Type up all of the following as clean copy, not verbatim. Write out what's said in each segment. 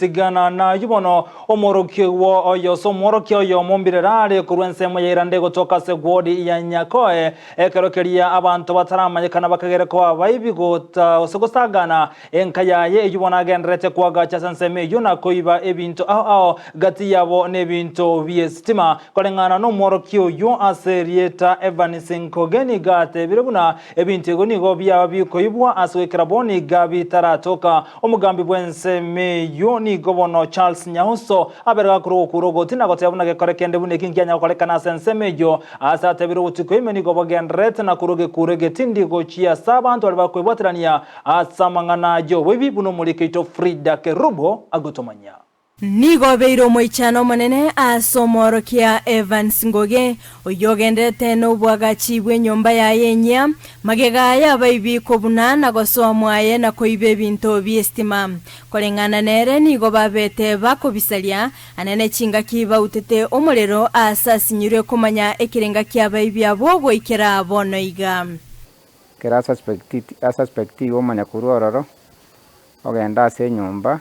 Tigana na yubono omorokio wo oyo so morokio yo mombirerare kurwensemo yairande gotoka se gwodi ya Nyakoe ekerokeria abantu bataramanyekana bakagere ko abayibi gota osogosagana enkayaye yubona genrete kwaga chasanseme yuna koiba ebinto aho gati yabo nebinto biestima kolengana no morokio yo aserieta Evanising Kogeni gate birebuna ebinto gonigo bya bikoibwa aswekeraboni gabi taratoka omugambi bwenseme yo ni gobono Charles Nyahuso aberga kurogo tina gotebuna gekore kende bune kinkyanya kolekana sensemejo asa tebiro utiko imeni gobogenret na kuroge kurege tindi gochia sabantu alibakwebwatirania asamangana jo webi buno mulikeito Frida Kerubo agotomanya Nigo beiro moichano manene asomoro kia Evans Ngoge oyogendete no bwagachibwe nyomba ya yenya magega ya baibi kobunana gosomwaye na koibe binto biestima kolengana nere nigo babete bakobisalia anene chinga kiba utete omorero asasinyire komanya ekirenga kia baibi abo ikera bonoiga kera aspecti omanya kurororo ogenda se nyomba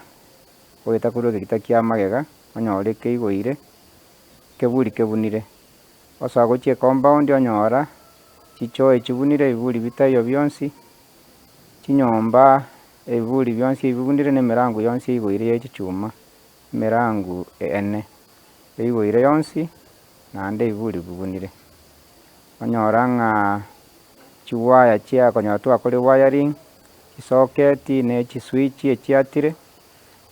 ogeta kuroge gitakia magega onyore keigoire keburi kebunire osagochie compound onyora chichoe chibunire iburi bitayo byonsi chinyomba iburi byonsi ibunire ne mirango yonsi igoire yechichuma mirango ene igoire yonsi nande iburi bubunire onyora nga chiwaya chia konyatwa kuri wiring socket ne chiswitch echiatire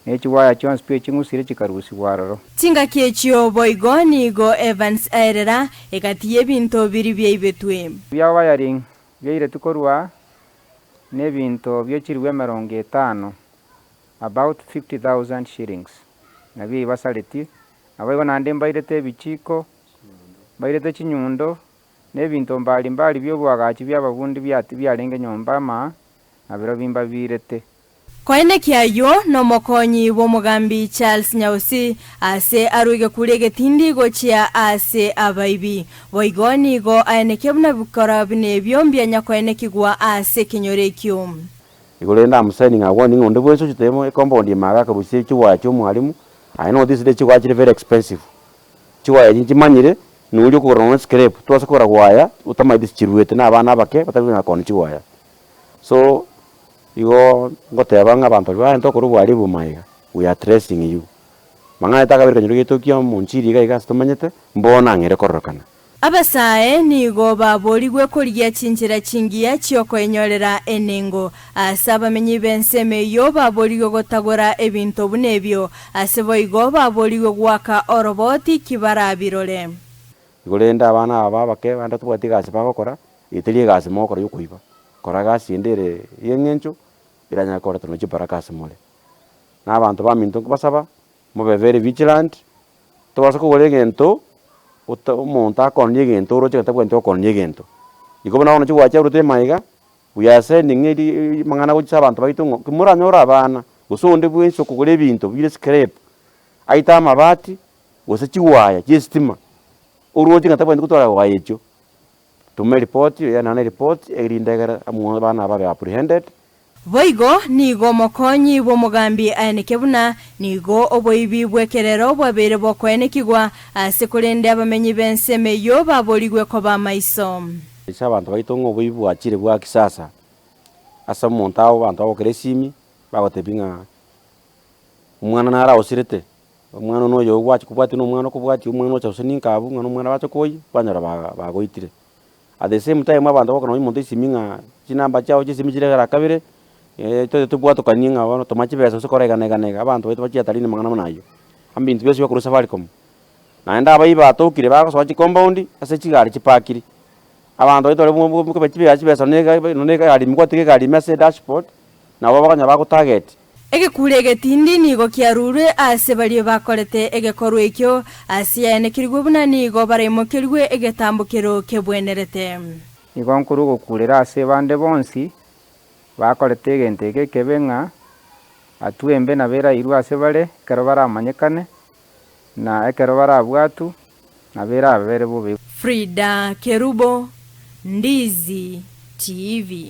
Nechi waya chons pia chingusire chikarusi waroro. Tinga kiechio boigoni go Evans aerera ekatiye binto biri byebetwe. Bya wiring byeire tukorwa ne binto byechirwe 50 about 50,000 shillings. Na byi basaleti abayo nande mbairete bichiko bairete chinyundo ne binto mbali byo bwagachi byababundi byarenge nyomba ma abiro bimba birete. Koene kiayo no mokonyi wo mugambi Charles Nyausi ase aruge kurege tindi gochia ase abaibi boigoni go aenekebuna bukora bine byombya nyakoene kigwa ase kinyorekyo igolenda amsigning a warning onde bweso chitemo compound yamaga kabusie chiwa cyo mwalimu I know this day chiwa chiri very expensive chiwa yinjimanyire nuri kukorona scrap twase kora gwaya utamaidi chirwete na abana bake batabina koni chiwa so Igo ngoteba ng'abantu baento kurubwari bumaiga we are tracing you mangana takabirika nyirugeto kyo munchiri ga sitomanyete mbona ngere korokana abasae nigo baboligwe kurigia chinjira chingia chioko enyorera enengo asaba menyi benseme yo baboligwe gotagora ebinto bunebyo asebo igo baboligwe gwaka oroboti kibara birole igolenda abana aba bake banda tubatiga asibagokora itelie gasi mokora yukuiba koraga sindere yengencho iranya kora tuno chiparaka simole na abantu baminto basaba mobe very vigilant to basa ko gento umuntu akonye gento ro chata kwento konye gento igobona ono chiwacha urute maiga we are sending edi mangana go chaba abantu baitungo kimura nyora abana gusonde bwenso kugore binto bile scrap aita mabati gose chiwaya chistima uruoti ngata kwento kutora wayecho tume report ya nana report erindegera amu bana babe apprehended Boigo nigo mokonyi bo mugambi aenekebuna nigo oboibi bwekerero bwabere bokwene kigwa asekurende abamenyi benseme yo baboligwe ko bamaiso isa abantu baitongo oboibi achire bwa kisasa asa montao abantu abokresimi bagotebinga umwana nara osirete umwana no yo gwachi kubwati no umwana kubwati umwana cha usininka abu umwana bacho koyi banyara bagoitire at the same time abantu bokono imonto isiminga chinamba chao chisimijire gara kabire tubwato kaninga abantu tomachi besa sokorega nega abantu beto bachiatalini mangana manayo ambintu bese bakuru Safaricom naenda abayiba atokire bagosochi compound ase chigari chipakiri abantu beto lebu besa nega ali mkwatike gari message dashboard na babakanya bako target ege kurege tindi nigo kiarure ase bali bakorete ege koru ekyo asia ene kirigwe buna nigo baremo kirigwe ege tambukero kebwenerete nigo nkuru gokurera ase bande bonsi bakorete gentege kebenga atuembe na bera irwa ase bare kero baramanyekane na ekero barabwatu na bera abere bobe Frida Kerubo Ndizi TV